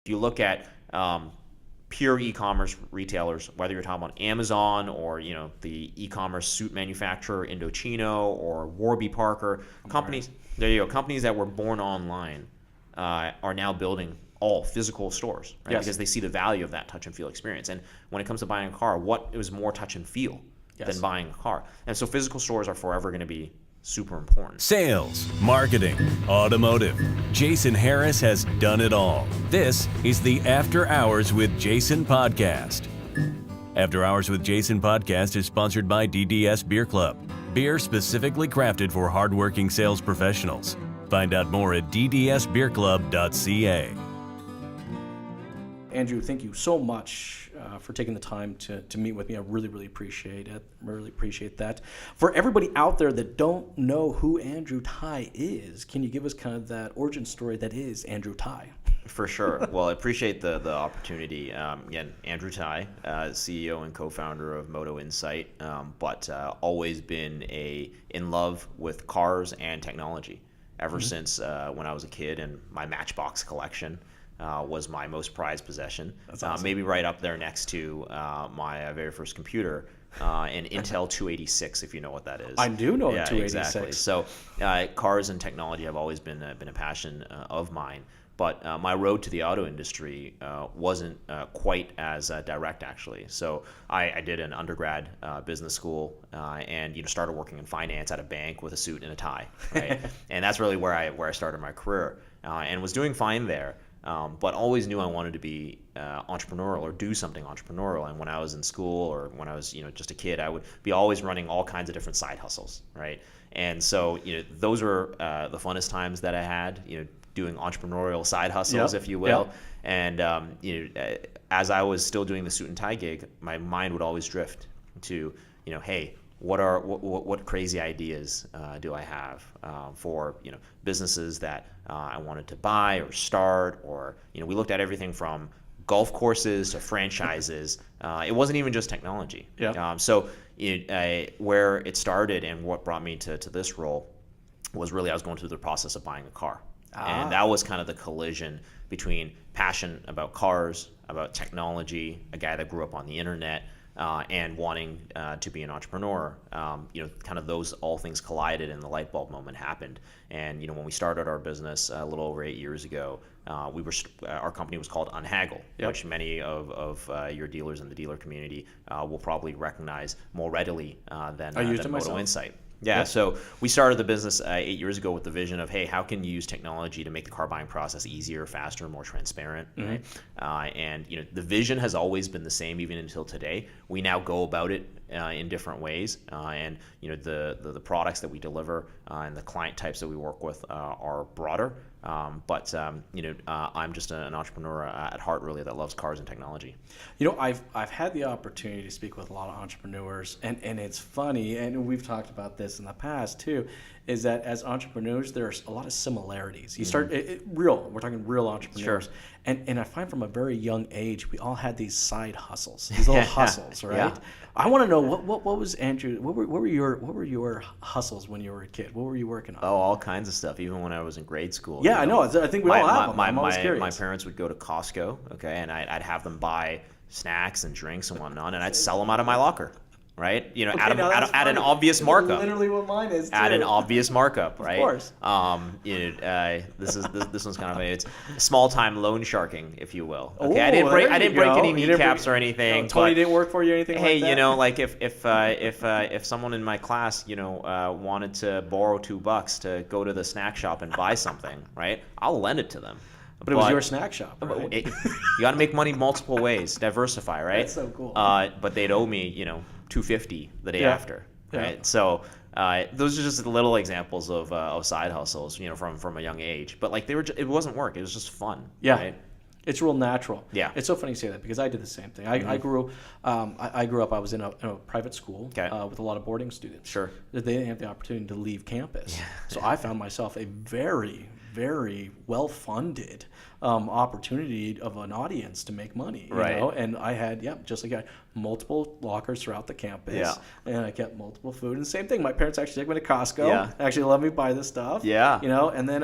if you look at pure e-commerce retailers, whether you're talking about Amazon or the e-commerce suit manufacturer Indochino or Warby Parker, companies. There you go. Companies that were born online are now building all physical stores, right? Yes. Because they see the value of that touch and feel experience. And when it comes to buying a car, what is more touch and feel than buying a car? And so physical stores are forever going to be super important. Sales, marketing, automotive. Jason Harris has done it all. This is the After Hours with Jason podcast. After Hours with Jason podcast is sponsored by DDS Beer Club. Beer specifically crafted for hardworking sales professionals. Find out more at ddsbeerclub.ca. Andrew, thank you so much for taking the time to meet with me. I really appreciate it. Really appreciate that. For everybody out there that don't know who Andrew Tai is, can you give us kind of that origin story that is Andrew Tai? For sure. Well, I appreciate the opportunity. Again, Andrew Tai, CEO and co-founder of Motoinsight, but always been in love with cars and technology ever since when I was a kid, and my Matchbox collection was my most prized possession. That's awesome. Maybe right up there next to my very first computer, an Intel 286, if you know what that is. I do know a 286. Exactly. So cars and technology have always been a passion of mine. But my road to the auto industry wasn't quite as direct, actually. So I did an undergrad business school and started working in finance at a bank with a suit and a tie, right? And that's really where I started my career and was doing fine there. But always knew I wanted to be entrepreneurial or do something entrepreneurial. And when I was in school or when I was just a kid, I would be always running all kinds of different side hustles, right? And so those were the funnest times that I had, doing entrepreneurial side hustles, if you will. And as I was still doing the suit and tie gig, my mind would always drift to hey, what crazy ideas do I have for businesses that I wanted to buy or start, or we looked at everything from golf courses to franchises. It wasn't even just technology. So where it started and what brought me to this role was really I was going through the process of buying a car. And that was kind of the collision between passion about cars, about technology, a guy that grew up on the internet, and wanting to be an entrepreneur. Kind of those all things collided and the light bulb moment happened. And when we started our business a little over 8 years ago, our company was called Unhaggle, which many of your dealers in the dealer community will probably recognize more readily than Motoinsight. Yeah, so we started the business 8 years ago with the vision of, hey, how can you use technology to make the car buying process easier, faster, more transparent, right? And the vision has always been the same even until today. We now go about it in different ways, and the products that we deliver and the client types that we work with are broader. But I'm just an entrepreneur at heart, really, that loves cars and technology. I've had the opportunity to speak with a lot of entrepreneurs, and it's funny, and we've talked about this in the past too, is that as entrepreneurs, there's a lot of similarities. You start we're talking real entrepreneurs. Sure. And I find from a very young age, we all had these side hustles, these little hustles, right? Yeah. I want to know what was Andrew? What were your hustles when you were a kid? What were you working on? Oh, all kinds of stuff. Even when I was in grade school. Yeah, I know. I think we all have them. I'm always curious. My parents would go to Costco, okay, and I'd have them buy snacks and drinks and whatnot, and I'd sell them out of my locker. Right, at an obvious markup. Literally what mine is too. At an obvious markup, right? Of course. This one's kind of it's small time loan sharking, if you will. Okay, Ooh, I didn't break any kneecaps or anything. Tony didn't work for you or anything hey, like that? if someone in my class, wanted to borrow $2 to go to the snack shop and buy something, right? I'll lend it to them. But it was your snack shop, right? You got to make money multiple ways, diversify, right? That's so cool. But they'd owe me, $250 the day after, right? Yeah. So those are just little examples of side hustles, from a young age. But it wasn't work; it was just fun. Yeah, right? It's real natural. Yeah, it's so funny you say that because I did the same thing. I grew up. I was in a private school with a lot of boarding students. Sure, they didn't have the opportunity to leave campus, so I found myself a very, very well-funded opportunity of an audience to make money, right? And I had, just like multiple lockers throughout the campus, and I kept multiple food. And same thing, my parents actually took me to Costco. Actually let me buy this stuff. Yeah, and then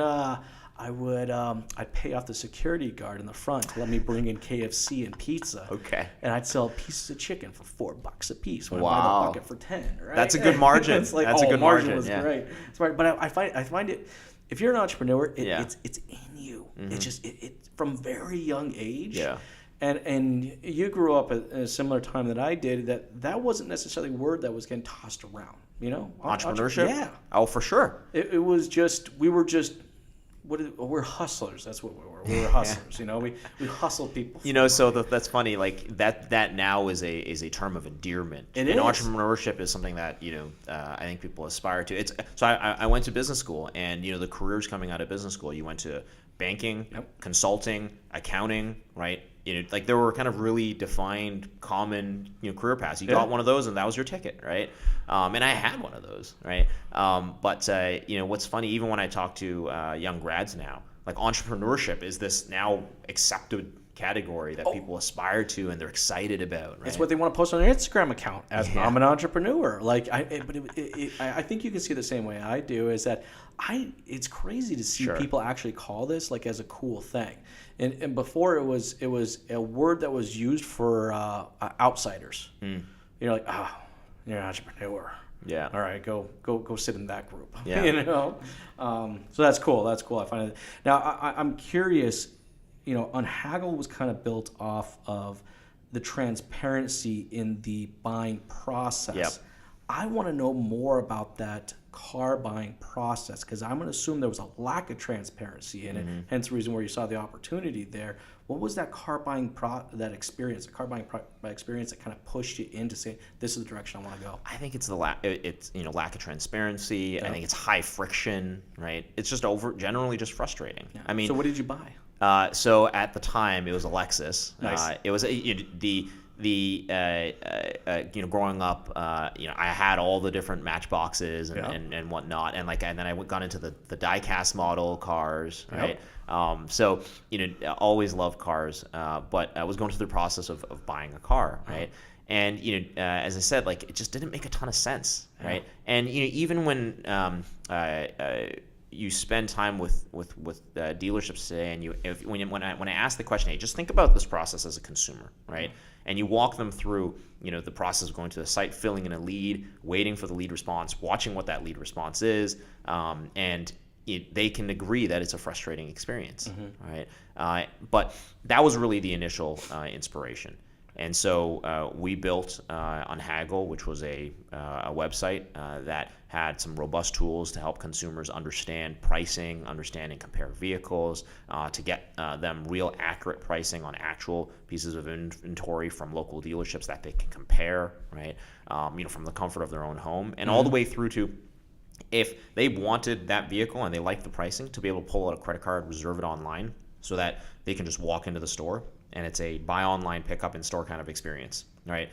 I'd pay off the security guard in the front to let me bring in KFC and pizza. Okay. And I'd sell pieces of chicken for $4 a piece when I buy Wow. the bucket for 10. Right? That's a good margin. It's like, That's a good margin margin, was yeah. great. It's right. But I find it. If you're an entrepreneur, Yeah. it's in you. It's just it from very young age. Yeah. And you grew up at a similar time that I did. That wasn't necessarily a word that was getting tossed around. You know, Entrepreneurship? Yeah. Oh, for sure. It was just we're hustlers. That's what we were. We were hustlers. You know, we hustled people. You know, so that's funny. Like that now is a term of endearment. It and is. entrepreneurship is something that I think people aspire to. I went to business school, and the careers coming out of business school, you went to banking, consulting, accounting, right? Like there were kind of really defined common career paths. You got one of those, and that was your ticket, right? And I had one of those, right? But what's funny, even when I talk to young grads now, like entrepreneurship is this now accepted category that people aspire to and they're excited about, right? It's what they want to post on their Instagram account as I'm an entrepreneur. Like I think you can see the same way I do. Is that it's crazy to see people actually call this like as a cool thing. And before it was a word that was used for outsiders. You're like, you're an entrepreneur. Yeah. All right, go sit in that group. Yeah. So that's cool. That's cool. I find it. Now I'm curious. Unhaggle was kind of built off of the transparency in the buying process. Yep. I want to know more about that car buying process because I'm going to assume there was a lack of transparency in it. Hence the reason where you saw the opportunity there. What was that car buying experience that kind of pushed you into saying this is the direction I want to go? I think it's the lack of transparency. Yeah. I think it's high friction, right? It's just generally just frustrating. Yeah. I mean, so what did you buy? So at the time it was a Lexus. Nice. It was growing up, I had all the different matchboxes and whatnot, and then I got into the die-cast model cars, right? So always loved cars, but I was going through the process of buying a car, right? And as I said, like it just didn't make a ton of sense, right? And even when you spend time with dealerships today, and when I ask the question, hey, just think about this process as a consumer, right? And you walk them through, the process of going to the site, filling in a lead, waiting for the lead response, watching what that lead response is, and they can agree that it's a frustrating experience, right? But that was really the initial inspiration. And so we built Unhaggle, which was a website that had some robust tools to help consumers understand pricing, understand and compare vehicles, to get them real accurate pricing on actual pieces of inventory from local dealerships that they can compare, right? From the comfort of their own home, and all the way through to if they wanted that vehicle and they liked the pricing, to be able to pull out a credit card, reserve it online, so that they can just walk into the store and it's a buy online, pick up in store kind of experience, right?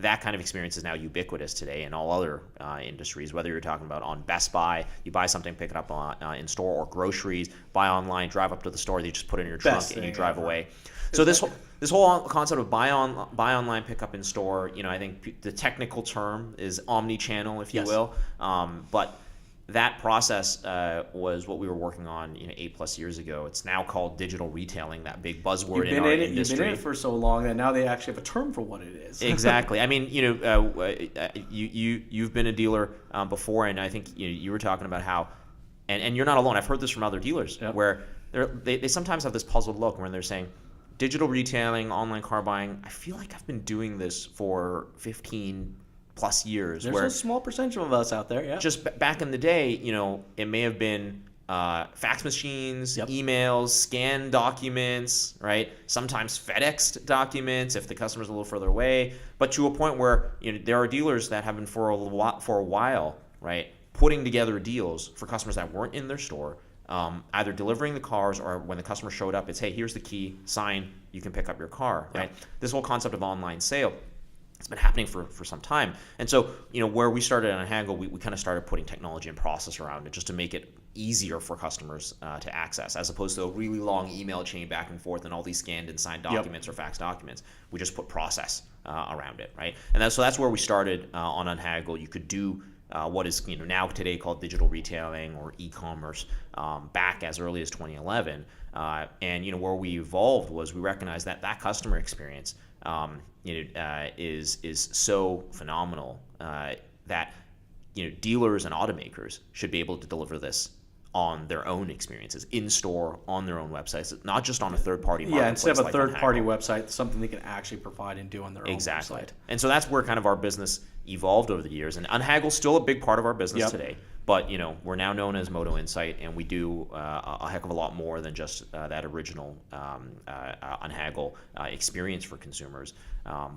That kind of experience is now ubiquitous today in all other industries, whether you're talking about on Best Buy, you buy something, pick it up in store, or groceries, buy online, drive up to the store, you just put it in your trunk and you drive away. So this whole concept of buy online, pick up in store, I think the technical term is omni-channel, if you will, but that process was what we were working on 8+ years ago. It's now called digital retailing, that big buzzword in our industry. You've been in it for so long that now they actually have a term for what it is. Exactly. I mean, you've been a dealer before, and I think you were talking about how, and you're not alone. I've heard this from other dealers where they sometimes have this puzzled look when they're saying, digital retailing, online car buying, I feel like I've been doing this for 15+ years. There's a small percentage of us out there, yeah. Just back in the day, it may have been fax machines, emails, scanned documents, right? Sometimes FedExed documents if the customer's a little further away. But to a point where there are dealers that have been for a while, right, putting together deals for customers that weren't in their store, either delivering the cars or when the customer showed up, it's, hey, here's the key, sign, you can pick up your car, right? This whole concept of online sale, it's been happening for some time. And so, where we started on Unhaggle, we kind of started putting technology and process around it just to make it easier for customers to access, as opposed to a really long email chain back and forth and all these scanned and signed documents or fax documents. We just put process around it, right? And so that's where we started on Unhaggle. You could do what is now today called digital retailing or e-commerce back as early as 2011. And where we evolved was we recognized that that customer experience is so phenomenal that dealers and automakers should be able to deliver this on their own experiences, in store, on their own websites, not just on a third-party marketplace. Yeah, instead of a like third-party Unhaggle. website, something they can actually provide and do on their own website. And so that's where kind of our business evolved over the years. And Unhaggle's still a big part of our business today. But we're now known as Motoinsight, and we do a heck of a lot more than just that original Unhaggle experience for consumers.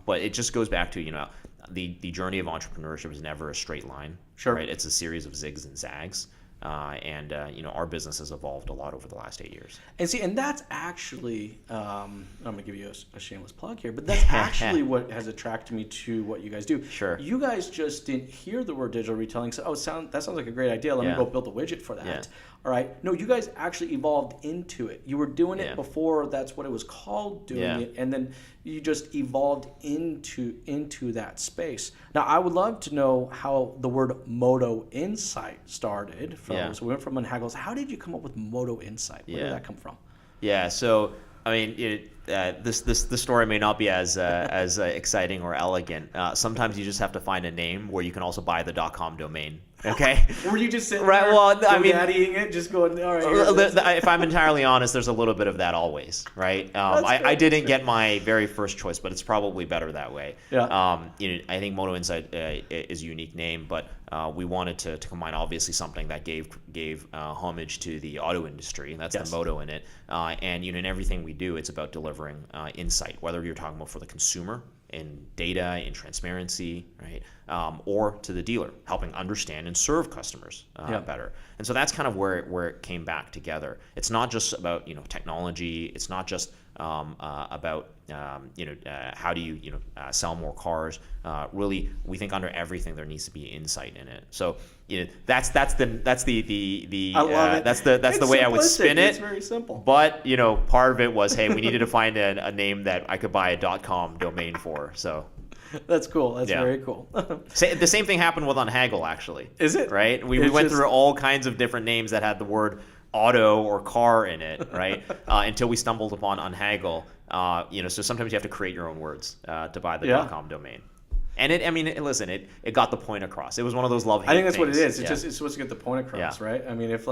But it just goes back to the journey of entrepreneurship is never a straight line. Sure. Right? It's a series of zigs and zags. And our business has evolved a lot over the last 8 years. And that's actually, I'm going to give you a shameless plug here, but that's actually what has attracted me to what you guys do. Sure. You guys just didn't hear the word digital retailing, so that sounds like a great idea. Let me go build a widget for that. Yeah. All right. No, you guys actually evolved into it. You were doing it before. That's what it was called, doing it, and then you just evolved into that space. Now, I would love to know how the word Motoinsight started. So we went from Unhaggles. How did you come up with Motoinsight? Where did that come from? Yeah. So I mean, this story may not be as exciting or elegant. Sometimes you just have to find a name where you can also buy the .com domain. Okay. Were you just sitting right? there, Well, I mean, daddying it, just going, all right. If I'm entirely honest, there's a little bit of that always, right? I didn't get my very first choice, but it's probably better that way. Yeah. I think Motoinsight is a unique name, but we wanted to combine obviously something that gave homage to the auto industry. That's the moto in it. And in everything we do, it's about delivering insight, whether you're talking about for the consumer in data, in transparency, right? Or to the dealer, helping understand and serve customers better. And so that's kind of where it came back together. It's not just about technology. It's not just about how do you sell more cars. Really, we think under everything there needs to be insight in it. So that's the way I would spin it. It's very simple. But part of it was, hey, we needed to find a name that I could buy a .com domain for. So. That's cool. That's very cool. The same thing happened with Unhaggle, actually. Is it? Right? We went through all kinds of different names that had the word auto or car in it, right? Until we stumbled upon Unhaggle. So sometimes you have to create your own words to buy the .com domain. And it got the point across. It was one of those love-hate I think that's things. what it is. It's supposed to get the point across, right? I mean, if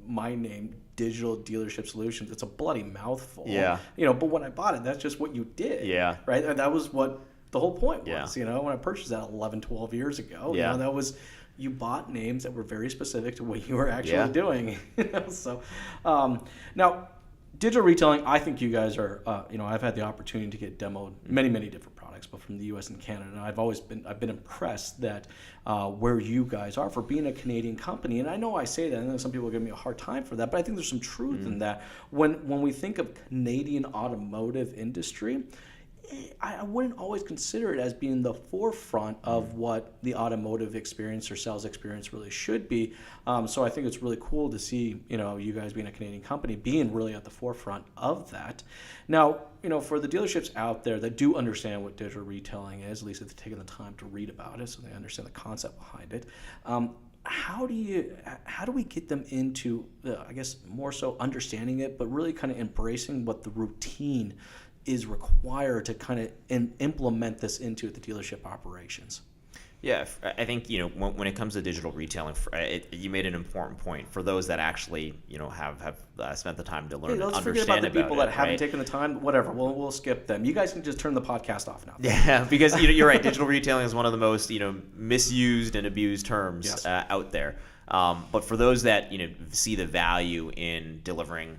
my name, Digital Dealership Solutions, it's a bloody mouthful. Yeah. But when I bought it, that's just what you did. Yeah. Right? And that was what the whole point was. When I purchased that 11, 12 years ago, that was, you bought names that were very specific to what you were actually doing. So now, digital retailing, I think you guys are, I've had the opportunity to get demoed many, many different products, but from the U.S. and Canada. And I've been impressed that where you guys are for being a Canadian company. And I know I say that, and some people give me a hard time for that, but I think there's some truth in that. When we think of Canadian automotive industry, I wouldn't always consider it as being the forefront of what the automotive experience or sales experience really should be. So I think it's really cool to see, you guys being a Canadian company being really at the forefront of that. Now, for the dealerships out there that do understand what digital retailing is, at least if they've taken the time to read about it, so they understand the concept behind it. How do we get them into, I guess, more so understanding it, but really kind of embracing what the routine is required to kind of implement this into the dealership operations? Yeah, I think when it comes to digital retailing, you made an important point for those that actually have spent the time to learn and understand about it. Let's forget about the people that haven't taken the time. Whatever, we'll skip them. You guys can just turn the podcast off now. Yeah, because you're right. Digital retailing is one of the most misused and abused terms out there. But for those that see the value in delivering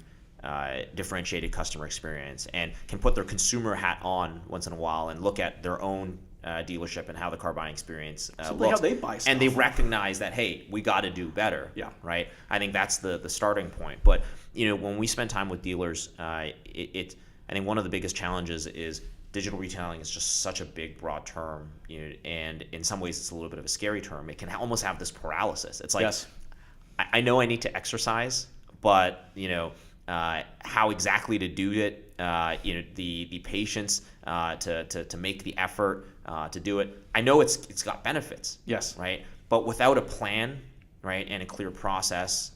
differentiated customer experience and can put their consumer hat on once in a while and look at their own dealership and how the car buying experience looks, how they buy stuff. And they recognize that, hey, we got to do better. Yeah. Right. I think that's the starting point. But when we spend time with dealers, I think one of the biggest challenges is digital retailing is just such a big, broad term, and in some ways it's a little bit of a scary term. It can almost have this paralysis. It's like, I know I need to exercise, but how exactly to do it, the patience to make the effort to do it. I know it's got benefits. Yes. Right. But without a plan, right, and a clear process,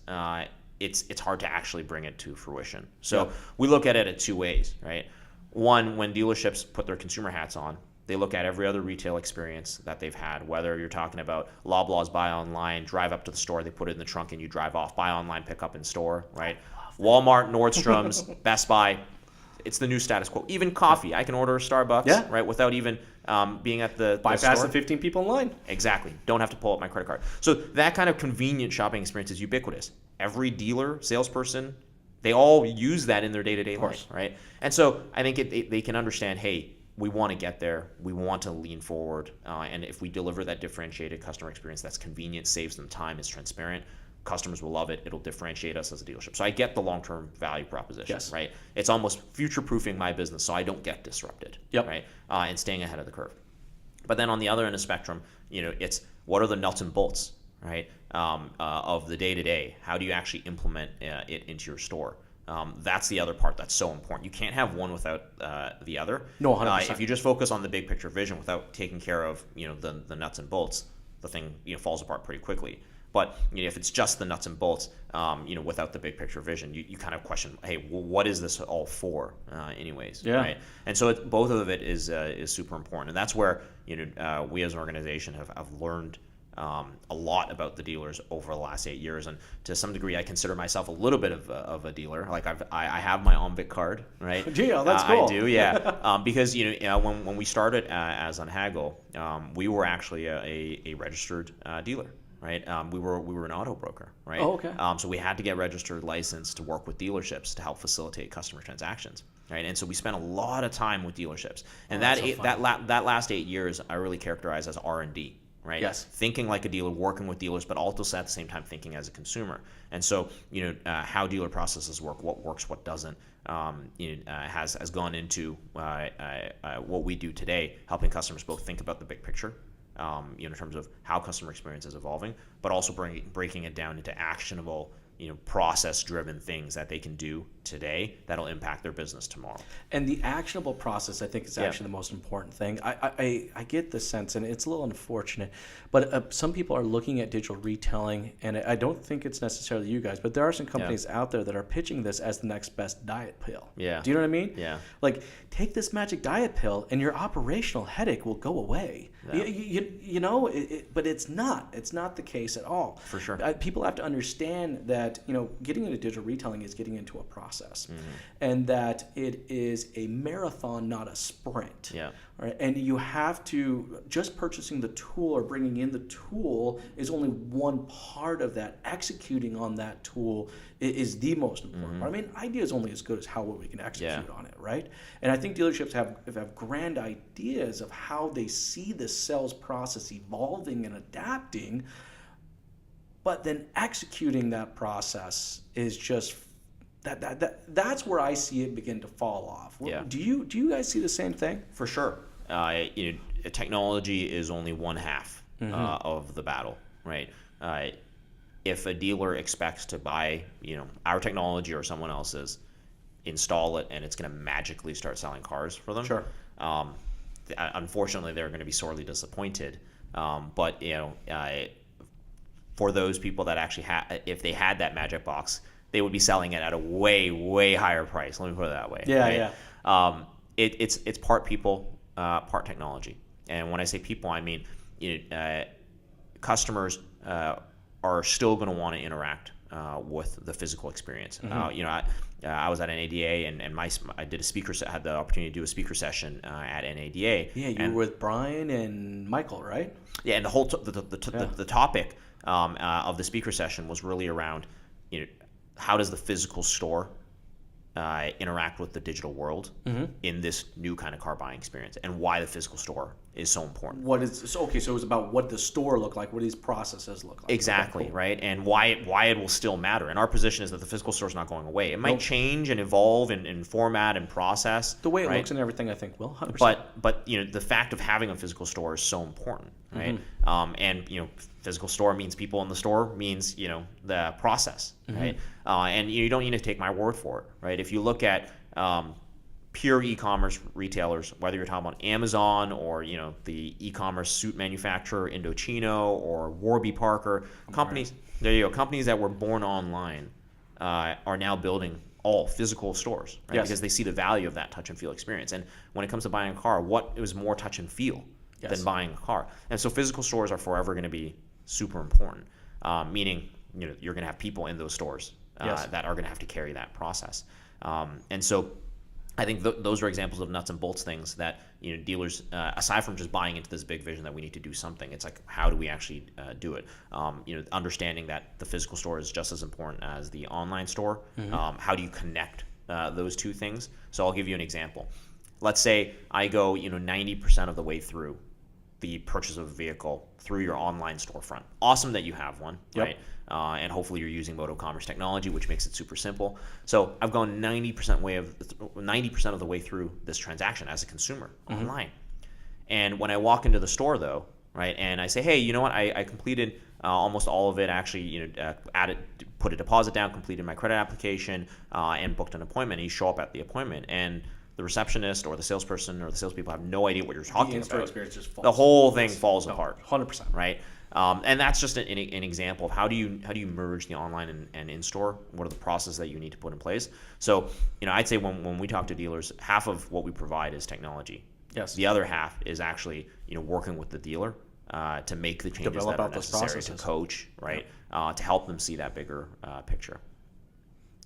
it's hard to actually bring it to fruition. So we look at it in two ways, right? One, when dealerships put their consumer hats on, they look at every other retail experience that they've had, whether you're talking about Loblaws buy online, drive up to the store, they put it in the trunk and you drive off, buy online, pick up in store, right? Walmart, Nordstrom's, Best Buy, it's the new status quo. Even coffee, I can order a Starbucks, right, without even being at the bypass store. the 15 people in line. Exactly. Don't have to pull up my credit card. So that kind of convenient shopping experience is ubiquitous. Every dealer, salesperson, they all use that in their day-to-day life, right? And so I think they can understand, hey, we want to get there. We want to lean forward. And if we deliver that differentiated customer experience that's convenient, saves them time, is transparent, customers will love it. It'll differentiate us as a dealership. So I get the long-term value proposition, right? It's almost future-proofing my business so I don't get disrupted, right? And staying ahead of the curve. But then on the other end of the spectrum, it's what are the nuts and bolts, right, of the day-to-day? How do you actually implement it into your store? That's the other part that's so important. You can't have one without the other. No, 100%. If you just focus on the big picture vision without taking care of the nuts and bolts, the thing falls apart pretty quickly. But if it's just the nuts and bolts, without the big picture vision, you kind of question, hey, well, what is this all for, anyways? Right? And so both of it is super important, and that's where we as an organization have learned a lot about the dealers over the last 8 years, and to some degree, I consider myself a little bit of a dealer. Like I have my OMVIC card, right? Gee, that's cool. I do, yeah. Because when we started as Unhaggle, we were actually a registered dealer. Right, we were an auto broker, right? Oh, okay. So we had to get registered, licensed to work with dealerships to help facilitate customer transactions, right? And so we spent a lot of time with dealerships, and that last 8 years I really characterize as R&D, right? Yes. Thinking like a dealer, working with dealers, but also at the same time thinking as a consumer. And so how dealer processes work, what works, what doesn't, has gone into what we do today, helping customers both think about the big picture. In terms of how customer experience is evolving, but also breaking it down into actionable, process-driven things that they can do today that'll impact their business tomorrow. And the actionable process, I think, is actually the most important thing. I get the sense, and it's a little unfortunate, but some people are looking at digital retailing, and I don't think it's necessarily you guys, but there are some companies out there that are pitching this as the next best diet pill. Yeah. Do you know what I mean? Yeah. Like, take this magic diet pill, and your operational headache will go away. Yeah. But it's not. It's not the case at all. For sure. People have to understand that getting into digital retailing is getting into a process, and that it is a marathon, not a sprint. Yeah. Right? And you have to, just purchasing the tool or bringing in the tool is only one part of that. Executing on that tool is the most important part. I mean, idea is only as good as how well we can execute on it, right? And I think dealerships have grand ideas of how they see the sales process evolving and adapting, but then executing that process is just that's where I see it begin to fall off. Yeah. Do you guys see the same thing? For sure. Technology is only one half of the battle, right? If a dealer expects to buy, our technology or someone else's, install it, and it's going to magically start selling cars for them. Sure. Unfortunately, they're going to be sorely disappointed. But for those people that actually if they had that magic box, they would be selling it at a way, way higher price. Let me put it that way. Yeah, right? It's part people, part technology. And when I say people, I mean customers are still going to want to interact with the physical experience. I was at NADA and I did had the opportunity to do a speaker session at NADA. Yeah, you were with Brian and Michael, right? Yeah, and the whole the topic of the speaker session was really around how does the physical store interact with the digital world in this new kind of car buying experience, and why the physical store is so important. So it was about what the store looked like, what these processes look like. Exactly, right? And why it will still matter. And our position is that the physical store is not going away. It might change and evolve in format and process. The way it looks and everything, I think, will 100%. But the fact of having a physical store is so important, right? And physical store means people in the store, means the process, right? And you don't need to take my word for it, right? If you look at pure e-commerce retailers, whether you're talking about Amazon or the e-commerce suit manufacturer Indochino or Warby Parker, companies. There you go. Companies that were born online are now building all physical stores, right? Yes. Because they see the value of that touch and feel experience. And when it comes to buying a car, what is more touch and feel than buying a car? And so physical stores are forever going to be super important. Meaning, you're going to have people in those stores that are going to have to carry that process. And so I think those are examples of nuts and bolts things that dealers, aside from just buying into this big vision that we need to do something, it's like, how do we actually do it? Understanding that the physical store is just as important as the online store. How do you connect those two things? So I'll give you an example. Let's say I go 90% of the way through the purchase of a vehicle through your online storefront. Awesome that you have one, right? And hopefully you're using MotoCommerce technology, which makes it super simple. So I've gone 90% of the way through this transaction as a consumer online. And when I walk into the store, though, right, and I say, hey, you know what? I completed almost all of it. Actually, put a deposit down, completed my credit application, and booked an appointment. And you show up at the appointment, and the receptionist or the salesperson or the salespeople have no idea what you're talking about. Experience just falls. The whole thing falls apart. 100%. Right? And that's just an example of how do you merge the online and in-store? What are the processes that you need to put in place? So, I'd say when we talk to dealers, half of what we provide is technology. Yes. The other half is actually, working with the dealer to make the changes that are necessary, to coach, right? To help them see that bigger picture.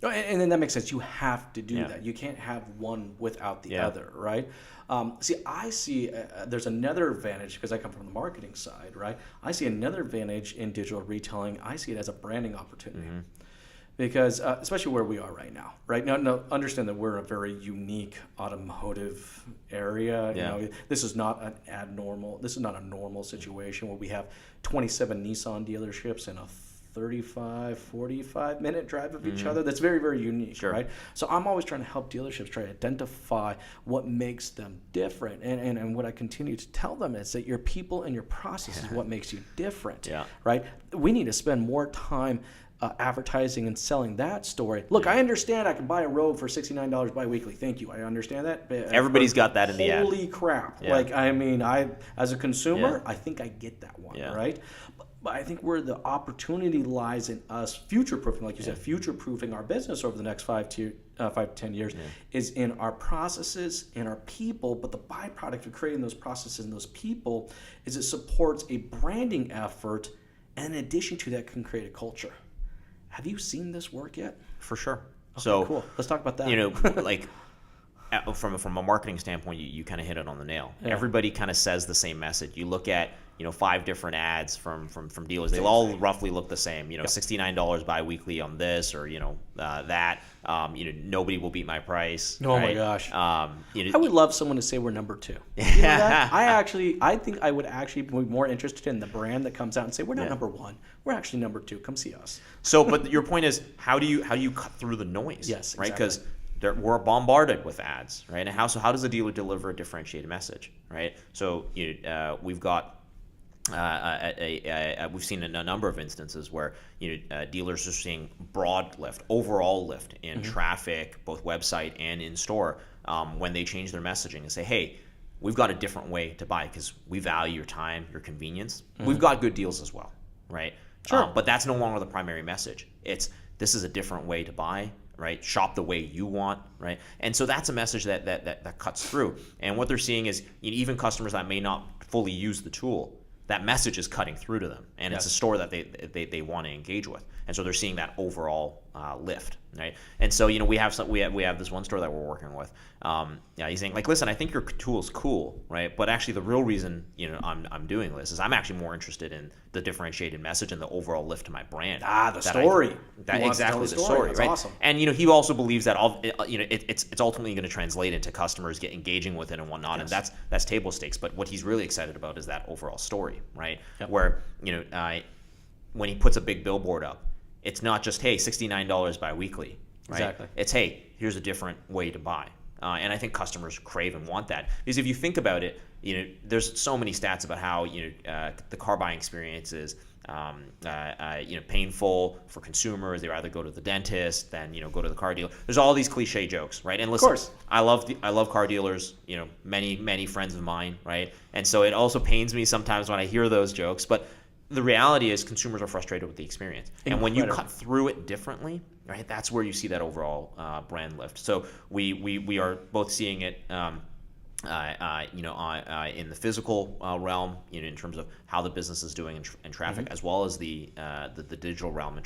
And then that makes sense. You have to do that. You can't have one without the other, right? I see there's another advantage because I come from the marketing side, right? I see another advantage in digital retailing. I see it as a branding opportunity because especially where we are right now, right? Now, understand that we're a very unique automotive area. This is not a normal situation where we have 27 Nissan dealerships and a 45 minute drive of each other. That's very, very unique, right? So I'm always trying to help dealerships try to identify what makes them different. And what I continue to tell them is that your people and your process is what makes you different, right? We need to spend more time advertising and selling that story. Look, I understand I can buy a robe for $69 biweekly. Thank you. I understand that. Everybody's got that in the ad. Holy crap. As a consumer, I think I get that one, right? But I think where the opportunity lies in us future-proofing, like you said, future-proofing our business over the next 5 to 10 years is in our processes and our people. But the byproduct of creating those processes and those people is it supports a branding effort, and in addition to that, can create a culture. Have you seen this work yet? For sure. Okay, so cool. Let's talk about that. From a marketing standpoint, you kind of hit it on the nail. Everybody kind of says the same message. You look at 5 different ads from dealers. They all roughly look the same. $69 biweekly on this, or that. Nobody will beat my price. Oh my gosh. I would love someone to say we're number 2. You know that? I think I would actually be more interested in the brand that comes out and say we're not number 1. We're actually number 2. Come see us. So, but your point is, how do you cut through the noise? Yes, right? exactly. Because we're bombarded with ads, right? And how does a dealer deliver a differentiated message, right? So we've got we've seen a number of instances where dealers are seeing broad lift, overall lift in traffic, both website and in store, when they change their messaging and say, hey, we've got a different way to buy because we value your time, your convenience. We've got good deals as well, right? Sure. But that's no longer the primary message. This is a different way to buy. Right, shop the way you want, right, and so that's a message that cuts through. And what they're seeing is even customers that may not fully use the tool, that message is cutting through to them, and it's a store that they want to engage with, and so they're seeing that overall lift, right? And so we have this one store that we're working with. He's saying listen, I think your tool's cool, right? But actually, the real reason I'm doing this is I'm actually more interested in the differentiated message and the overall lift to my brand. The story. Exactly, the story, That's right? Awesome. And he also believes that it's ultimately going to translate into customers engaging with it and whatnot, and that's table stakes. But what he's really excited about is that overall story, right? Yep. Where when he puts a big billboard up, it's not just, hey, $69 biweekly, right? Exactly. It's, hey, here's a different way to buy. And I think customers crave and want that. Because if you think about it, there's so many stats about how, the car buying experience is painful for consumers. They rather go to the dentist than go to the car dealer. There's all these cliche jokes, right? And listen, Of course. I love car dealers. Many friends of mine, right? And so it also pains me sometimes when I hear those jokes. But the reality is, consumers are frustrated with the experience, and when you cut through it differently, right? That's where you see that overall brand lift. So we are both seeing it. In the physical realm, in terms of how the business is doing in traffic, as well as the digital realm,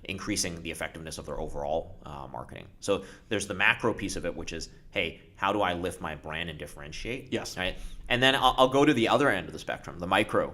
increasing the effectiveness of their overall marketing. So there's the macro piece of it, which is, hey, how do I lift my brand and differentiate? Yes. Right. And then I'll go to the other end of the spectrum, the micro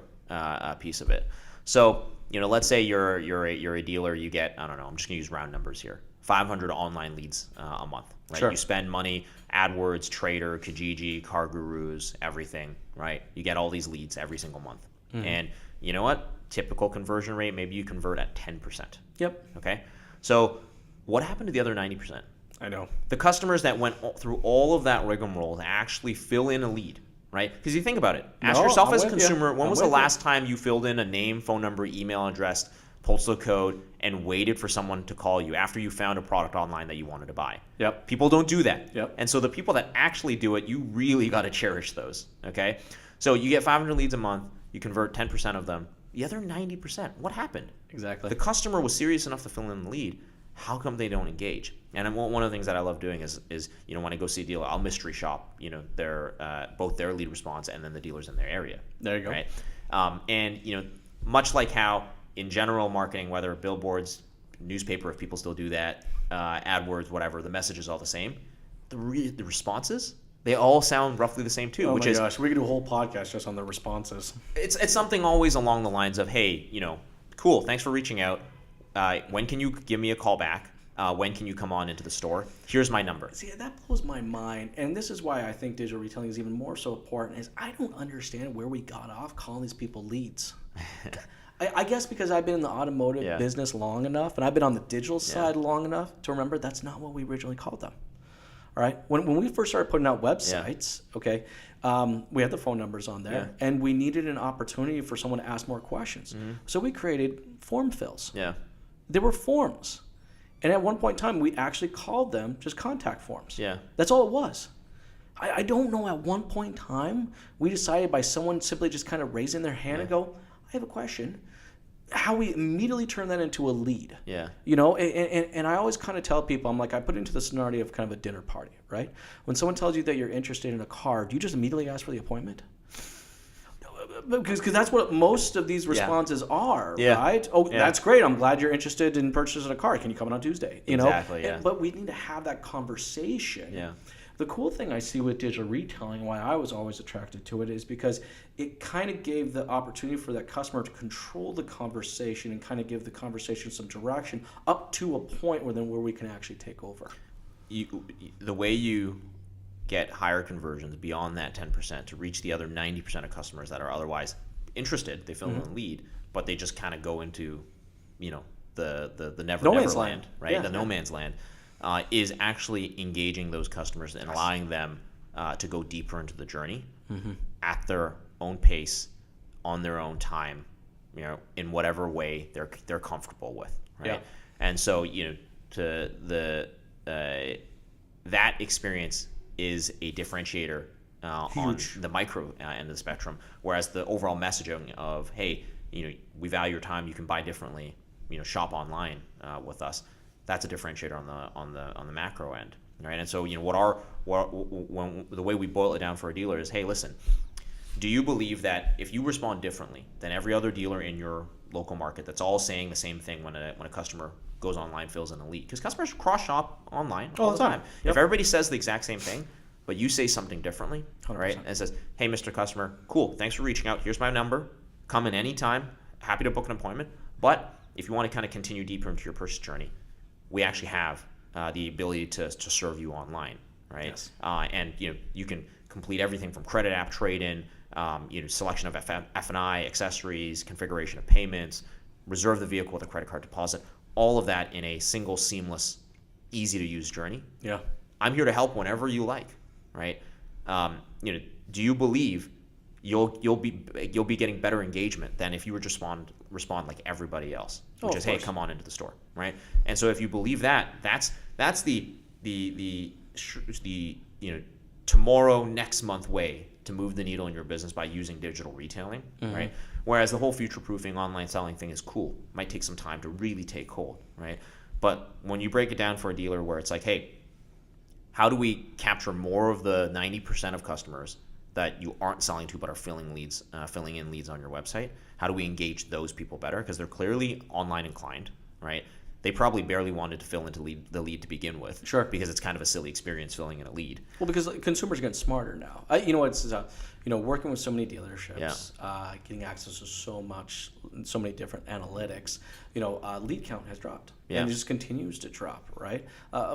piece of it. So let's say you're a dealer, you get, I don't know, I'm just gonna use round numbers here, 500 online leads a month. Right? Sure. You spend money, AdWords, Trader, Kijiji, Car Gurus, everything, right? You get all these leads every single month. And you know what? Typical conversion rate, maybe you convert at 10%. Yep. Okay? So what happened to the other 90%? I know. The customers that went through all of that rigmarole to actually fill in a lead, right? Because you think about it. Ask yourself as a consumer, when was the last time you filled in a name, phone number, email address, postal code, and waited for someone to call you after you found a product online that you wanted to buy? Yep. People don't do that. Yep. And so the people that actually do it, you really got to cherish those, okay? So you get 500 leads a month, you convert 10% of them. The other 90%, what happened? Exactly. The customer was serious enough to fill in the lead. How come they don't engage? And one of the things that I love doing is when I go see a dealer, I'll mystery shop their both their lead response and then the dealers in their area. There you go. Right? And much like how in general marketing, whether billboards, newspaper, if people still do that, AdWords, whatever, the message is all the same. The responses, they all sound roughly the same too. Oh which my is, gosh, we could do a whole podcast just on the responses. It's something always along the lines of, hey, cool, thanks for reaching out. When can you give me a call back? When can you come on into the store? Here's my number. See, that blows my mind. And this is why I think digital retailing is even more so important, is I don't understand where we got off calling these people leads. I guess because I've been in the automotive business long enough, and I've been on the digital side long enough to remember that's not what we originally called them. All right? When we first started putting out websites, okay, we had the phone numbers on there, and we needed an opportunity for someone to ask more questions. Mm-hmm. So we created form fills. Yeah. They were forms. And at one point in time, we actually called them just contact forms. Yeah. That's all it was. I don't know, at one point in time, we decided by someone simply just kind of raising their hand and go, I have a question, how we immediately turn that into a lead. Yeah. And I always kind of tell people, I'm like, I put it into the scenario of kind of a dinner party, right? When someone tells you that you're interested in a car, do you just immediately ask for the appointment? Because that's what most of these responses are, right? Oh, that's great. I'm glad you're interested in purchasing a car. Can you come in on Tuesday? Exactly, yeah. But we need to have that conversation. Yeah. The cool thing I see with digital retailing, why I was always attracted to it, is because it kind of gave the opportunity for that customer to control the conversation and kind of give the conversation some direction up to a point where we can actually take over. The way you get higher conversions beyond that 10% to reach the other 90% of customers that are otherwise interested, they fill in the lead, but they just kind of go into, the never land, right? Yeah. The no man's land, is actually engaging those customers and allowing them to go deeper into the journey at their own pace, on their own time, in whatever way they're comfortable with, right? Yeah. And so, to that experience is a differentiator on the micro end of the spectrum, whereas the overall messaging of, hey, we value your time, you can buy differently, shop online with us, that's a differentiator on the macro end, right? And so when the way we boil it down for a dealer is, hey, listen, do you believe that if you respond differently than every other dealer in your local market that's all saying the same thing when a customer goes online, fills in a lead? Because customers cross shop online all the time. Yep. If everybody says the exact same thing, but you say something differently, 100%. Right? And it says, hey, Mr. Customer, cool, thanks for reaching out. Here's my number. Come in anytime. Happy to book an appointment. But if you want to kind of continue deeper into your purchase journey, we actually have the ability to serve you online, right? Yes. And you can complete everything from credit app trade-in, selection of F&I, accessories, configuration of payments, reserve the vehicle with a credit card deposit, all of that in a single, seamless, easy-to-use journey. Yeah. I'm here to help whenever you like, right? Do you believe you'll be getting better engagement than if you would just respond like everybody else, which is, hey, come on into the store, right? And so if you believe that, that's the tomorrow, next month way to move the needle in your business by using digital retailing, right? Whereas the whole future-proofing online selling thing is cool. It might take some time to really take hold, right? But when you break it down for a dealer where it's like, hey, how do we capture more of the 90% of customers that you aren't selling to but are filling in leads on your website? How do we engage those people better? Because they're clearly online inclined, right? They probably barely wanted to fill into the lead to begin with. Sure. Because it's kind of a silly experience filling in a lead. Well, because consumers are getting smarter now. Working with so many dealerships, getting access to so many different analytics, lead count has dropped. Yeah. And it just continues to drop, right?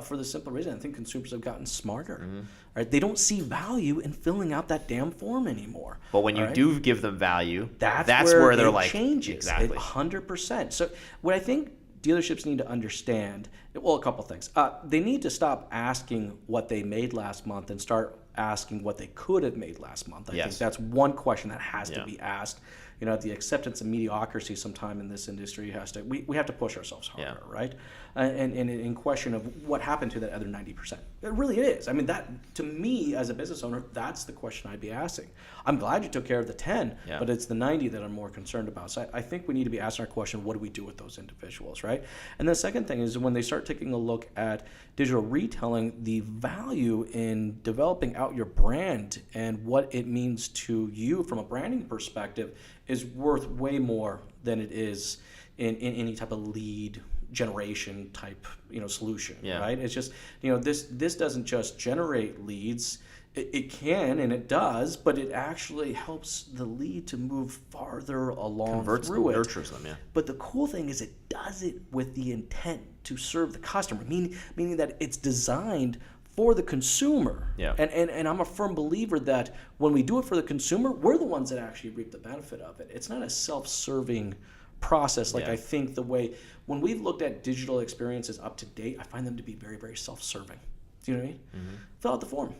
For the simple reason, I think consumers have gotten smarter, right? They don't see value in filling out that damn form anymore. But when you do give them value, that's where they're it like, changes. exactly. 100%. So what I think dealerships need to understand, well, a couple things. They need to stop asking what they made last month and start asking what they could have made last month. I think that's one question that has to be asked. The acceptance of mediocrity sometime in this industry we have to push ourselves harder, right? And in question of what happened to that other 90%. It really is. I mean, that, to me, as a business owner, that's the question I'd be asking. I'm glad you took care of the 10, but it's the 90 that I'm more concerned about. So I think we need to be asking our question, what do we do with those individuals, right? And the second thing is when they start taking a look at digital retailing, the value in developing out your brand and what it means to you from a branding perspective is worth way more than it is in any type of lead generation type solution, right? It's just this doesn't just generate leads. It can and it does, but it actually helps the lead to move farther along through it. Nurtures them, yeah. But the cool thing is it does it with the intent to serve the customer, meaning that it's designed for the consumer. Yeah. And I'm a firm believer that when we do it for the consumer, we're the ones that actually reap the benefit of it. It's not a self-serving process like I think the way when we've looked at digital experiences up to date, I find them to be very, very self-serving. Do you know what I mean? Fill out the form.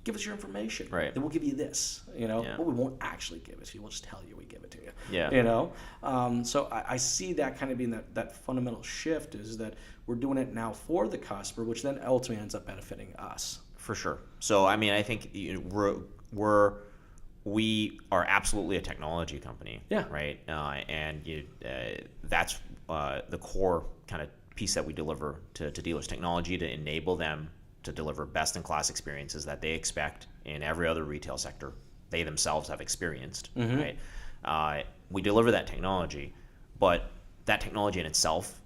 Give us your information. Right. Then we'll give you this. But we won't actually give it to you. We'll just tell you we give it to you. Yeah. So I see that kind of being that fundamental shift is that we're doing it now for the customer, which then ultimately ends up benefiting us. For sure. So I mean, I think we are absolutely a technology company. Yeah. Right. That's the core kind of piece that we deliver to dealers: technology to enable them to deliver best-in-class experiences that they expect in every other retail sector they themselves have experienced, right? We deliver that technology, but that technology in itself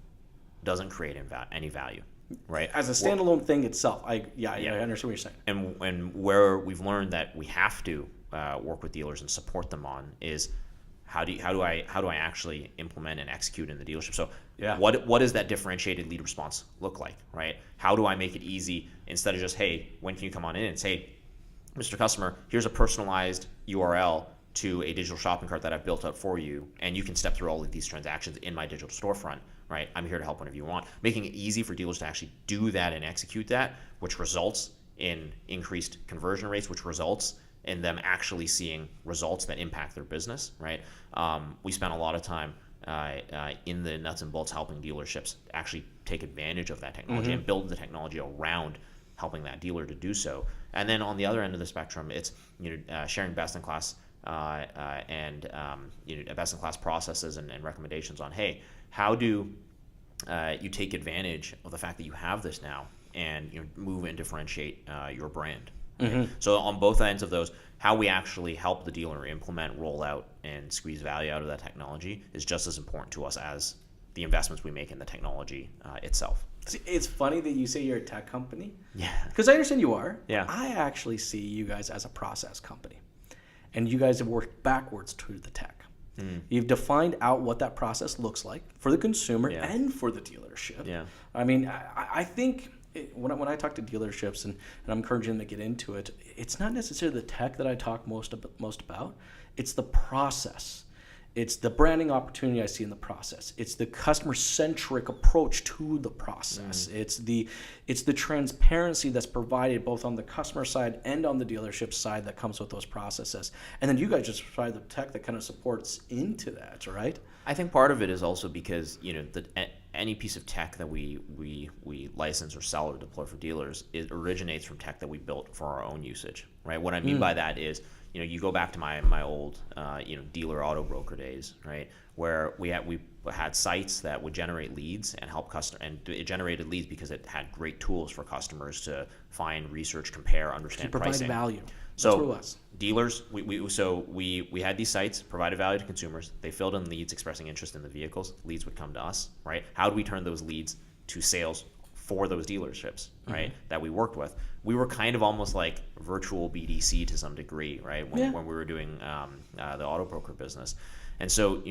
doesn't create any value, right? As a standalone thing itself, I understand what you're saying. And where we've learned that we have to work with dealers and support them on is how do I actually implement and execute in the dealership? So what does that differentiated lead response look like, right? How do I make it easy instead of just, hey, when can you come on in and say, Mr. Customer, here's a personalized URL to a digital shopping cart that I've built up for you, and you can step through all of these transactions in my digital storefront, right? I'm here to help whenever you want. Making it easy for dealers to actually do that and execute that, which results in increased conversion rates, which results in them actually seeing results that impact their business, right? We spent a lot of time in the nuts and bolts helping dealerships actually take advantage of that technology and build the technology around helping that dealer to do so. And then on the other end of the spectrum, it's sharing best-in-class best-in-class processes and recommendations on, hey, how do you take advantage of the fact that you have this now and move and differentiate your brand. Right? So on both ends of those, how we actually help the dealer implement, roll out, and squeeze value out of that technology is just as important to us as the investments we make in the technology itself. It's funny that you say you're a tech company. Yeah. Because I understand you are. Yeah. I actually see you guys as a process company. And you guys have worked backwards to the tech. You've defined out what that process looks like for the consumer and for the dealership. Yeah. I mean, I think when I talk to dealerships and I'm encouraging them to get into it, it's not necessarily the tech that I talk most about. It's the process. It's the branding opportunity I see in the process. It's the customer-centric approach to the process. It's the transparency that's provided both on the customer side and on the dealership side that comes with those processes. And then you guys just provide the tech that kind of supports into that, right? I think part of it is also because any piece of tech that we license or sell or deploy for dealers, it originates from tech that we built for our own usage, right? What I mean by that is, you go back to my old dealer auto broker days, right, where we had sites that would generate leads and help and it generated leads because it had great tools for customers to find, research, compare, understand pricing. Provide value. So dealers, we had these sites, provided value to consumers. They filled in leads expressing interest in the vehicles. Leads would come to us, right? How do we turn those leads to sales for those dealerships, right, that we worked with? We were kind of almost like virtual BDC to some degree, right, when we were doing the auto broker business. And so,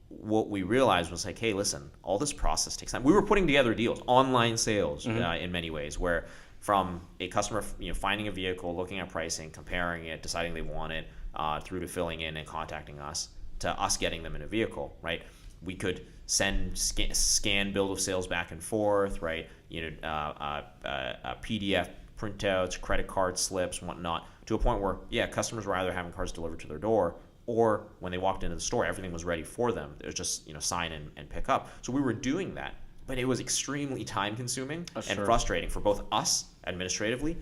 what we realized was like, hey, listen, all this process takes time. We were putting together deals, online sales in many ways, where from a customer, finding a vehicle, looking at pricing, comparing it, deciding they want it, through to filling in and contacting us, to us getting them in a vehicle, right? We could scan bill of sales back and forth, right? PDF printouts, credit card slips, whatnot, to a point where, customers were either having cars delivered to their door, or when they walked into the store, everything was ready for them. It was just, sign and pick up. So we were doing that, but it was extremely time consuming and frustrating for both us administratively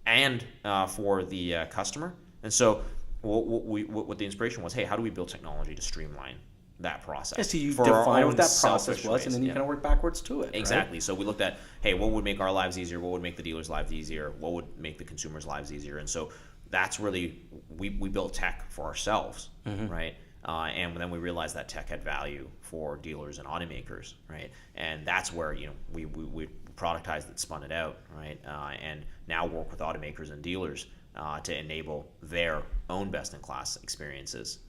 and for the customer. And so what the inspiration was, hey, how do we build technology to streamline that process? So you define what that process was, and then you kind of work backwards to it. Exactly. Right? So we looked at, hey, what would make our lives easier? What would make the dealers' lives easier? What would make the consumers' lives easier? And so that's really, we built tech for ourselves, right? And then we realized that tech had value for dealers and automakers, right? And that's where, we productized it, spun it out, right? And now work with automakers and dealers to enable their own best-in-class experiences.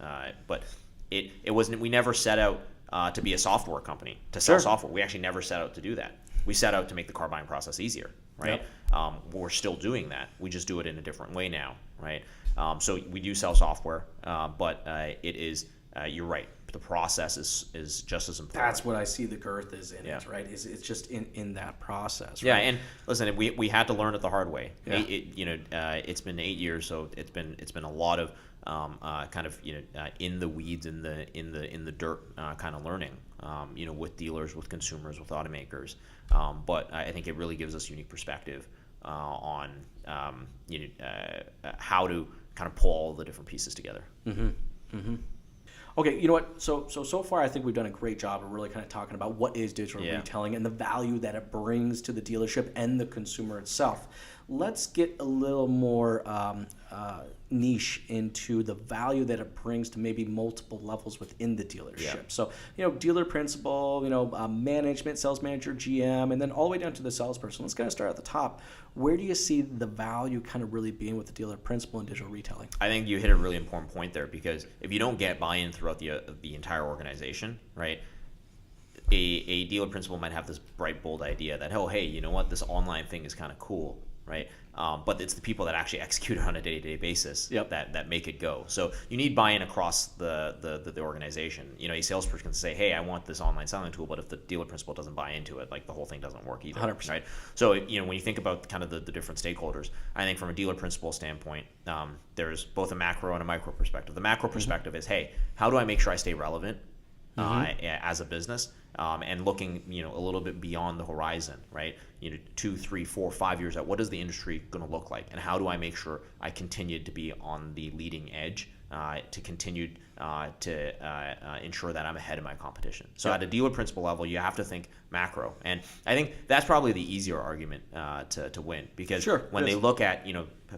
But it wasn't, we never set out to be a software company, to sell software. We actually never set out to do that. We set out to make the car buying process easier, right? We're still doing that. We just do it in a different way now, right? So we do sell software, but it is, you're right, the process is just as important. That's what I see the girth is in it, right? It's just in that process, right? Yeah, and listen, we had to learn it the hard way. Yeah. It's been 8 years, so it's been a lot of in the weeds, in the dirt kind of learning, with dealers, with consumers, with automakers. But I think it really gives us unique perspective on how to kind of pull all the different pieces together. Okay, you know what? So far, I think we've done a great job of really kind of talking about what is digital retailing and the value that it brings to the dealership and the consumer itself. Let's get a little more niche into the value that it brings to maybe multiple levels within the dealership. Yeah. So, dealer principal, management, sales manager, GM, and then all the way down to the salesperson. Let's kind of start at the top. Where do you see the value kind of really being with the dealer principal in digital retailing? I think you hit a really important point there, because if you don't get buy-in throughout the entire organization, right, a dealer principal might have this bright, bold idea that, oh, hey, you know what, this online thing is kind of cool, right? But it's the people that actually execute it on a day-to-day basis that make it go. So you need buy-in across the organization. A salesperson can say, hey, I want this online selling tool, but if the dealer principal doesn't buy into it, like, the whole thing doesn't work either. 100%. Right? So when you think about kind of the different stakeholders, I think from a dealer principal standpoint, there's both a macro and a micro perspective. The macro perspective is, hey, how do I make sure I stay relevant as a business, and looking a little bit beyond the horizon, right? 2, 3, 4, 5 years out, what is the industry going to look like, and how do I make sure I continue to be on the leading edge, to continue to ensure that I'm ahead of my competition? So at a dealer principal level, you have to think macro, and I think that's probably the easier argument to win, because when they look at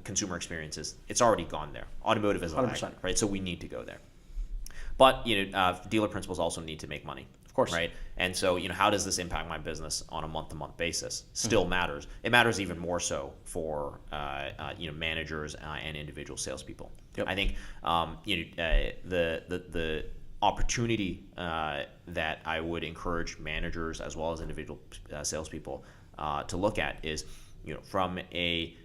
consumer experiences, it's already gone there. Automotive is a lag, right? So we need to go there. But dealer principals also need to make money, of course, right? And so how does this impact my business on a month-to-month basis? Still matters. It matters even more so for managers and individual salespeople. Yep. I think the opportunity that I would encourage managers as well as individual salespeople to look at is from a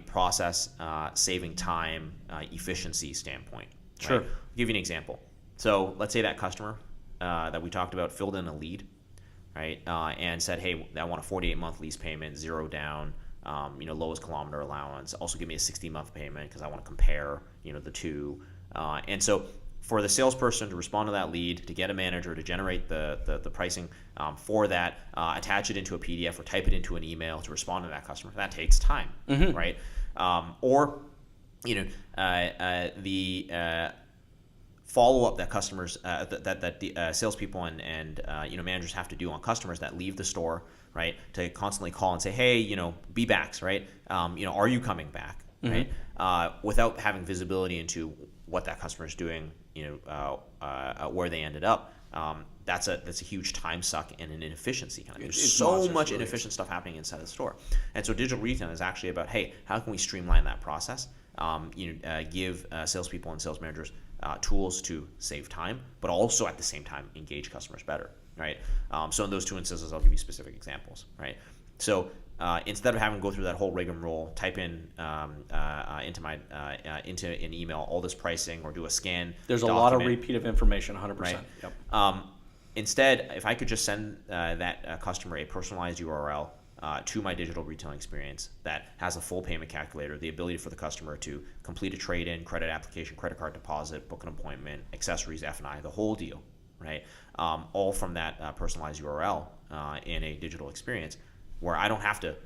process saving time efficiency standpoint. Sure. Right? I'll give you an example. So let's say that customer that we talked about filled in a lead, right, and said, hey, I want a 48-month lease payment, 0 down, lowest kilometer allowance. Also give me a 60-month payment because I want to compare, the two. And so for the salesperson to respond to that lead, to get a manager to generate the pricing for that, attach it into a PDF or type it into an email to respond to that customer, that takes time, right? Or the follow-up that customers that the salespeople and managers have to do on customers that leave the store, right, to constantly call and say, hey, be backs, right, are you coming back, right, without having visibility into what that customer is doing, where they ended up. That's a huge time suck and an inefficiency. There's so much inefficient stuff happening inside the store, and so digital retailing is actually about, hey, how can we streamline that process? Give salespeople and sales managers tools to save time, but also at the same time engage customers better, right? So in those two instances, I'll give you specific examples, right? So instead of having to go through that whole rigmarole, type in into an email all this pricing or do a scan. There's a lot of repeat of information, 100%. Right? Yep. Instead, if I could just send that customer a personalized URL to my digital retailing experience that has a full payment calculator, the ability for the customer to complete a trade-in, credit application, credit card deposit, book an appointment, accessories, F&I, the whole deal, right? All from that personalized URL in a digital experience, where I don't have to,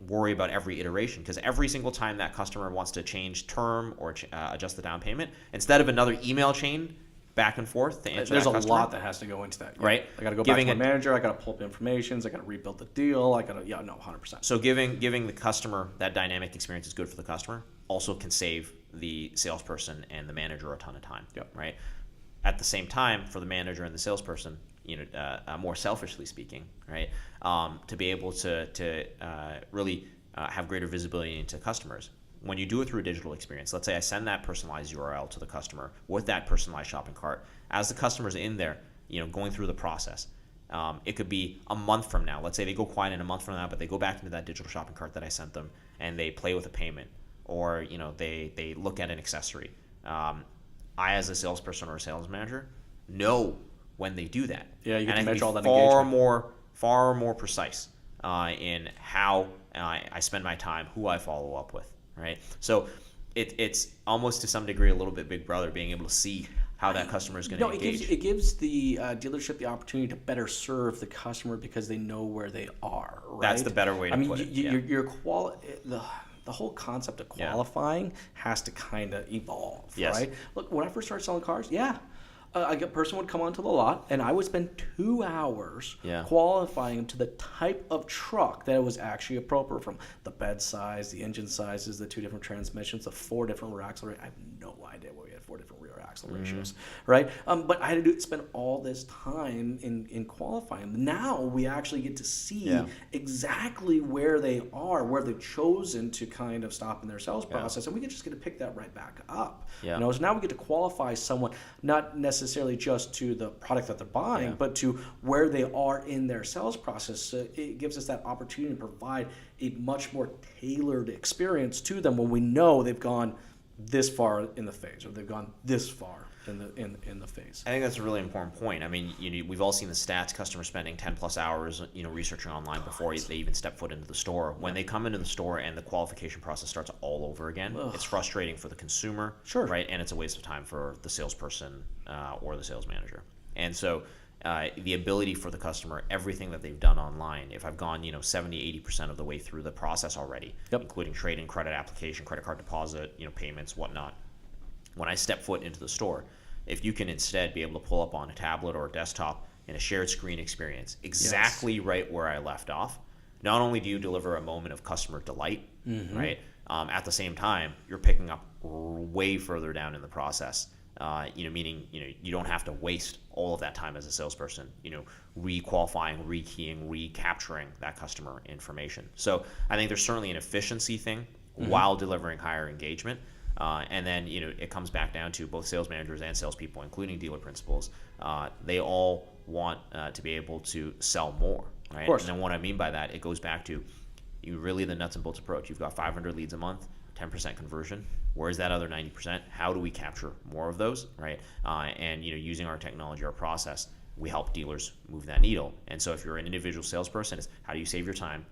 worry about every iteration, because every single time that customer wants to change term or adjust the down payment, instead of another email chain back and forth to answer There's that a customer, lot that has to go into that. Yeah. Right? I got to go back to my manager. I got to pull up information. I got to rebuild the deal. 100%. So giving the customer that dynamic experience is good for the customer. Also can save the salesperson and the manager a ton of time. Yep. Right. At the same time, for the manager and the salesperson, more selfishly speaking, right, to be able to really have greater visibility into customers. When you do it through a digital experience, let's say I send that personalized URL to the customer with that personalized shopping cart. As the customer's in there, going through the process, it could be a month from now. Let's say they go quiet in a month from now, but they go back into that digital shopping cart that I sent them and they play with a payment, or they look at an accessory. I, as a salesperson or a sales manager, know when they do that. Yeah, you can measure all that engagement. Far more precise in how I spend my time, who I follow up with. Right, so it's almost to some degree a little bit Big Brother, being able to see how that customer is going to engage. It gives the dealership the opportunity to better serve the customer because they know where they are. Right? That's the better way to put it. The whole concept of qualifying has to kind of evolve. Yes. Right. Look, when I first started selling cars, a person would come onto the lot, and I would spend 2 hours qualifying them to the type of truck that was actually appropriate, from the bed size, the engine sizes, the 2 different transmissions, the 4 different rear axle ratios. I have no idea why we had 4 different rear axle ratios, right? But I had to spend all this time in qualifying them. Now we actually get to see exactly where they are, where they've chosen to kind of stop in their sales process, and we can just get to pick that right back up. So now we get to qualify someone, not necessarily just to the product that they're buying, but to where they are in their sales process. So it gives us that opportunity to provide a much more tailored experience to them when we know they've gone this far in the phase, or they've gone this far in the phase. I think that's a really important point. I mean, we've all seen the stats: customers spending 10+ hours, researching online before they even step foot into the store. When they come into the store and the qualification process starts all over again, it's frustrating for the consumer, right? And it's a waste of time for the salesperson or the sales manager. And so the ability for the customer, everything that they've done online, if I've gone 70-80% of the way through the process already, including trade-in, credit application, credit card deposit, payments, whatnot, when I step foot into the store, if you can instead be able to pull up on a tablet or a desktop in a shared screen experience exactly right where I left off, not only do you deliver a moment of customer delight, right? At the same time, you're picking up way further down in the process. Meaning you don't have to waste all of that time as a salesperson, re-qualifying, rekeying, recapturing that customer information. So I think there's certainly an efficiency thing while delivering higher engagement. And then, it comes back down to both sales managers and salespeople, including dealer principals. They all want to be able to sell more, right? Of course. And then what I mean by that, it goes back to really the nuts and bolts approach. You've got 500 leads a month, 10% conversion. Where's that other 90%? How do we capture more of those, right? And using our technology, our process, we help dealers move that needle. And so if you're an individual salesperson, it's how do you save your time?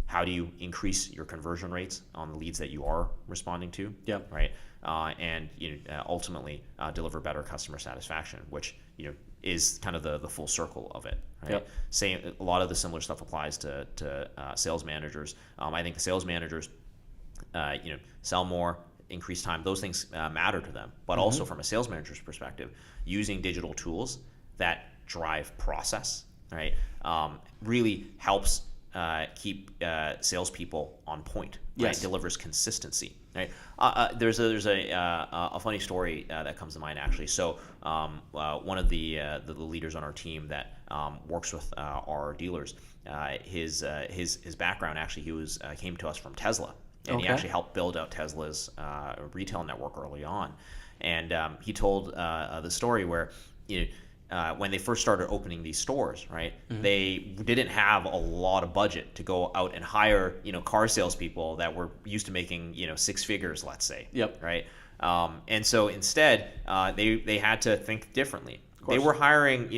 How do you increase your conversion rates on the leads that you are responding to? Yep. Right. And ultimately deliver better customer satisfaction, which is kind of the full circle of it. Right. Yep. Same. A lot of the similar stuff applies to sales managers. I think the sales managers, sell more, increase time. Those things matter to them. But also from a sales manager's perspective, using digital tools that drive process, right, really helps keep salespeople on point. Right? Yes. Delivers consistency. Right. There's a funny story that comes to mind actually. So one of the leaders on our team that works with our dealers, his background actually, he came to us from Tesla, and he actually helped build out Tesla's retail network early on, and he told the story where when they first started opening these stores, right, they didn't have a lot of budget to go out and hire, car salespeople that were used to making, six figures, let's say. Yep. Right. And so instead, they had to think differently. They were hiring,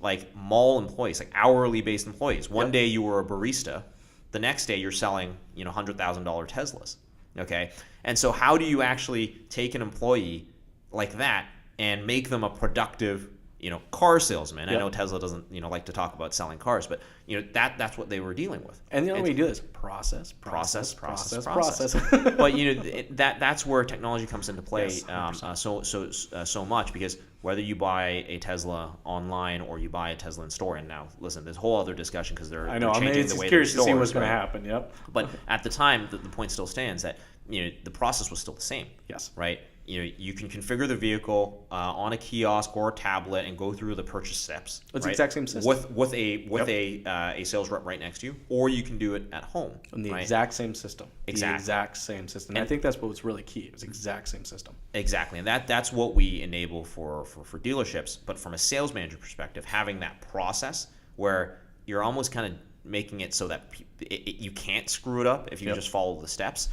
like mall employees, like hourly based employees. One day you were a barista, the next day you're selling, $100,000 Teslas. Okay. And so how do you actually take an employee like that and make them a productive car salesman? I know Tesla doesn't, like to talk about selling cars, but that's what they were dealing with. And the only way you do this, process. But that's where technology comes into play so much, because whether you buy a Tesla online or you buy a Tesla in store, and now listen, there's a whole other discussion because they're changing the way they're curious to see stored, what's going to right? happen. Yep. But at the time, the point still stands that the process was still the same. Yes. Right. You can configure the vehicle on a kiosk or a tablet and go through the purchase steps. It's the exact same system with a sales rep right next to you, or you can do it at home. In the exact same system. Exactly. The exact same system. And I think that's what was really key. It was the exact same system. Exactly, and that's what we enable for dealerships. But from a sales manager perspective, having that process where you're almost kind of making it so that you can't screw it up if you just follow the steps.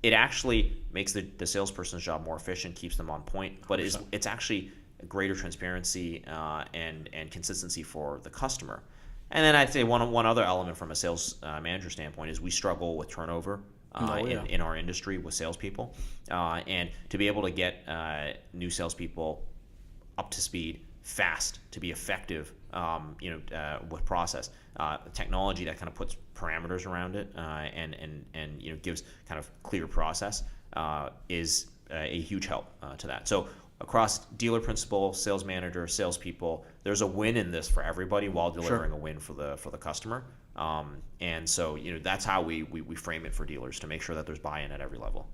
It actually makes the salesperson's job more efficient, keeps them on point, but it's actually a greater transparency and consistency for the customer. And then I'd say one other element from a sales manager standpoint is we struggle with turnover in our industry with salespeople, and to be able to get new salespeople up to speed fast to be effective, with process, technology that kind of puts parameters around it, and gives kind of clear process, is a huge help to that. So across dealer principal, sales manager, salespeople, there's a win in this for everybody while delivering a win for the customer. And so that's how we frame it for dealers to make sure that there's buy-in at every level.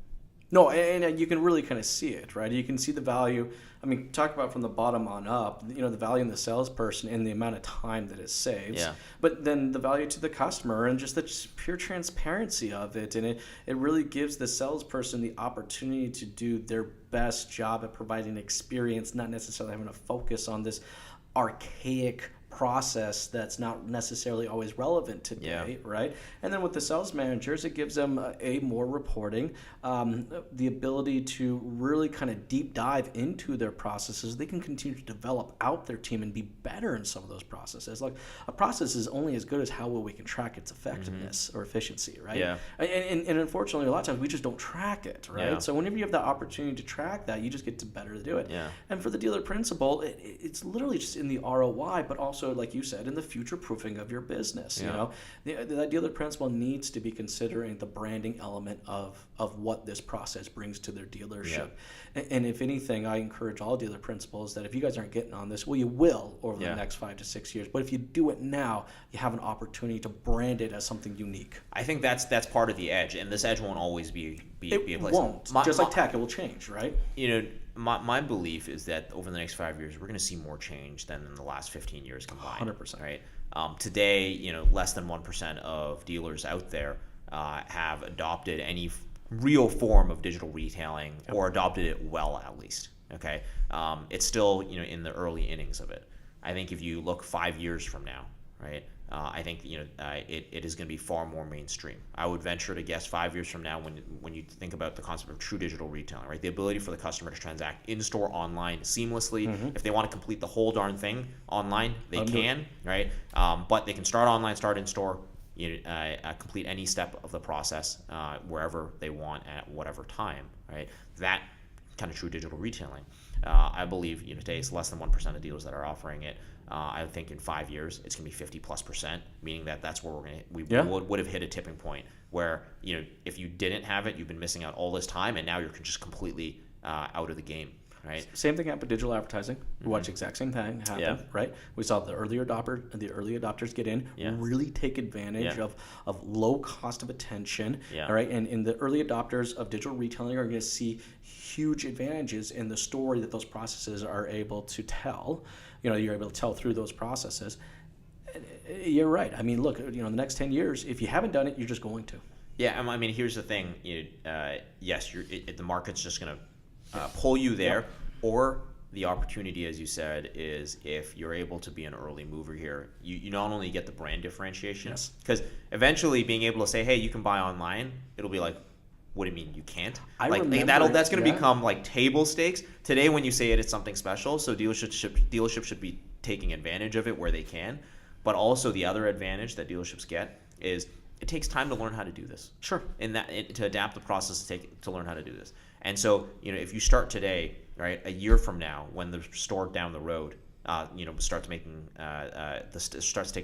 No, and you can really kind of see it, right? You can see the value. I mean, talk about from the bottom on up, the value in the salesperson and the amount of time that it saves. Yeah. But then the value to the customer and just the pure transparency of it. And it really gives the salesperson the opportunity to do their best job at providing experience, not necessarily having to focus on this archaic process that's not necessarily always relevant today, right? And then with the sales managers, it gives them more reporting, the ability to really kind of deep dive into their processes. They can continue to develop out their team and be better in some of those processes. Like a process is only as good as how well we can track its effectiveness or efficiency, right? Yeah. And unfortunately, a lot of times we just don't track it, right? Yeah. So whenever you have the opportunity to track that, you just get to better to do it. Yeah. And for the dealer principal, it's literally just in the ROI, but also, like you said, in the future proofing of your business. That dealer principal needs to be considering the branding element of what this process brings to their dealership. And if anything, I encourage all dealer principals that if you guys aren't getting on this, well, you will over the next 5 to 6 years. But if you do it now, you have an opportunity to brand it as something unique. I think that's part of the edge, and this edge won't always be a place. It won't. Just like tech, it will change, right? My belief is that over the next 5 years, we're going to see more change than in the last 15 years combined. 100%. Right. Today, less than 1% of dealers out there have adopted any real form of digital retailing, or adopted it well, at least. Okay. It's still in the early innings of it. I think if you look 5 years from now, right, I think it is going to be far more mainstream. I would venture to guess 5 years from now, when you think about the concept of true digital retailing, right, the ability for the customer to transact in store, online, seamlessly. If they want to complete the whole darn thing online, they can, right? But they can start online, start in store, complete any step of the process wherever they want at whatever time, right? That kind of true digital retailing. I believe today it's less than 1% of dealers that are offering it. I think in 5 years it's going to be 50+%, meaning that's where we would have hit a tipping point where if you didn't have it, you've been missing out all this time, and now you're just completely out of the game. Right. Same thing happened with digital advertising. We watched the exact same thing happen, right? We saw the early adopters get in, really take advantage of low cost of attention, all right? And the early adopters of digital retailing are going to see huge advantages in the story that those processes are able to tell. You're able to tell through those processes. You're right. I mean, look, in the next 10 years, if you haven't done it, you're just going to. Yeah, I mean, here's the thing. Yes, the market's just going to pull you there, or the opportunity, as you said, is if you're able to be an early mover here, you not only get the brand differentiation, because eventually being able to say, hey, you can buy online, it'll be like, what do you mean you can't? That's going to become like table stakes. Today, when you say it's something special, so dealerships should be taking advantage of it where they can, but also the other advantage that dealerships get is it takes time to learn how to do this. Sure. To adapt the process to learn how to do this. And so, if you start today, right, a year from now, when the store down the road, starts taking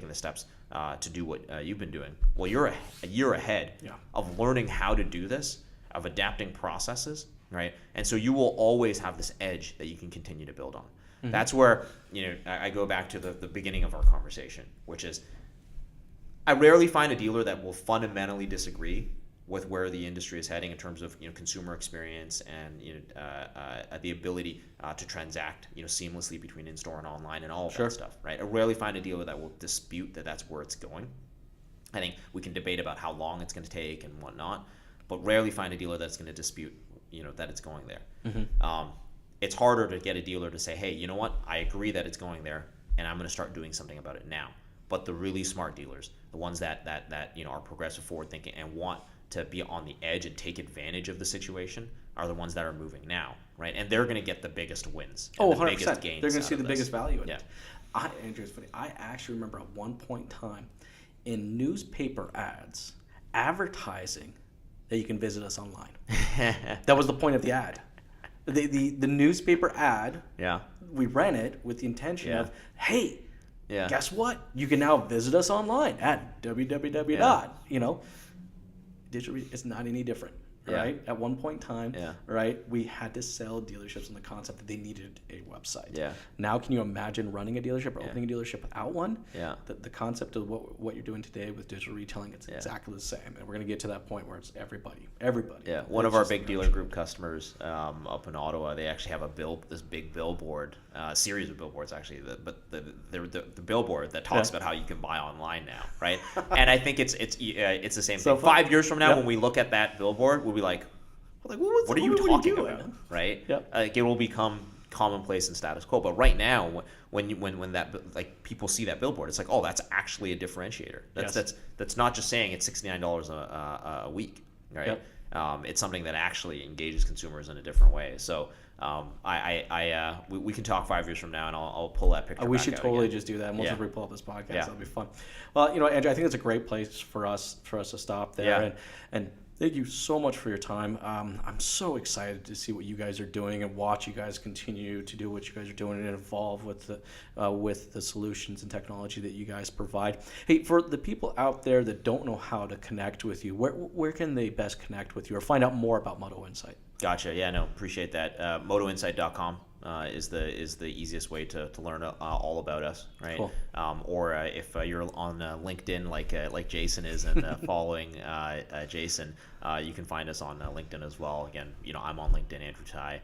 the steps to do what you've been doing, well, you're a year ahead of learning how to do this, of adapting processes, right? And so you will always have this edge that you can continue to build on. Mm-hmm. That's where I go back to the beginning of our conversation, which is I rarely find a dealer that will fundamentally disagree with where the industry is heading in terms of consumer experience and the ability to transact seamlessly between in-store and online and all of that stuff, right? I rarely find a dealer that will dispute that that's where it's going. I think we can debate about how long it's going to take and whatnot, but rarely find a dealer that's going to dispute that it's going there. Mm-hmm. It's harder to get a dealer to say, hey, you know what? I agree that it's going there, and I'm going to start doing something about it now. But the really smart dealers, the ones that are progressive, forward-thinking, and want to be on the edge and take advantage of the situation, are the ones that are moving now, right? And they're going to get the biggest wins. Oh, the 100%. Biggest gains. They're going to see the biggest value in it. Andrew, it's funny. I actually remember at one point in time in newspaper ads advertising that you can visit us online. That was the point of the ad. The newspaper ad, we ran it with the intention of, hey, guess what? You can now visit us online at www. Digital is not any different, right? At one point in time, right, we had to sell dealerships on the concept that they needed a website. Now, can you imagine running a dealership or opening a dealership without one? The concept of what you're doing today with digital retailing, it's exactly the same. And we're going to get to that point where it's everybody. Yeah, one of our big dealer group customers up in Ottawa, they actually have this big billboard, series of billboards actually, but the billboard that talks about how you can buy online now, right? And I think it's the same thing. 5 years from now, when we look at that billboard, we'll be like, what are you talking about, right? Like it will become commonplace and status quo. But right now, when that people see that billboard, it's like, oh, that's actually a differentiator. That's not just saying it's $69 a week, right? It's something that actually engages consumers in a different way. So we can talk 5 years from now, and I'll pull that picture. We should totally just do that. And once we pull up this podcast, that'll be fun. Well, Andrew, I think it's a great place for us to stop there. And thank you so much for your time. I'm so excited to see what you guys are doing and watch you guys continue to do what you guys are doing and evolve with the solutions and technology that you guys provide. Hey, for the people out there that don't know how to connect with you, where can they best connect with you or find out more about Motoinsight? Gotcha. Yeah, no, appreciate that. Motoinsight.com is the easiest way to learn all about us, right? Cool. Or if you're on LinkedIn like Jason is and following Jason, you can find us on LinkedIn as well. Again, I'm on LinkedIn, Andrew Ty.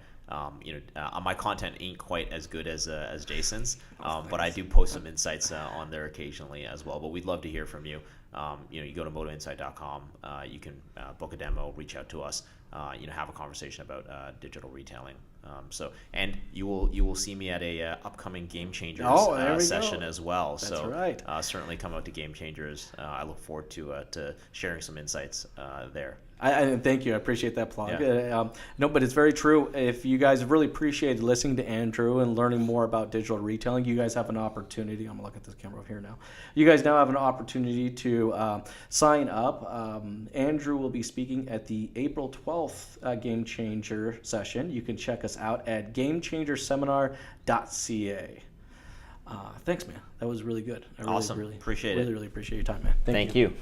My content ain't quite as good as Jason's, but I do post some insights on there occasionally as well. But we'd love to hear from you. You go to motoinsight.com. You can book a demo, reach out to us. have a conversation about digital retailing. And you will see me at a upcoming Game Changers session as well. That's right. Certainly come out to Game Changers. I look forward to sharing some insights there. I thank you. I appreciate that plug. Yeah. No, but it's very true. If you guys have really appreciated listening to Andrew and learning more about digital retailing, you guys have an opportunity. I'm going to look at this camera over here now. You guys now have an opportunity to sign up. Andrew will be speaking at the April 12th Game Changer session. You can check us out at gamechangerseminar.ca. Thanks, man. That was really good. Awesome. Appreciate it. Really appreciate your time, man. Thank you.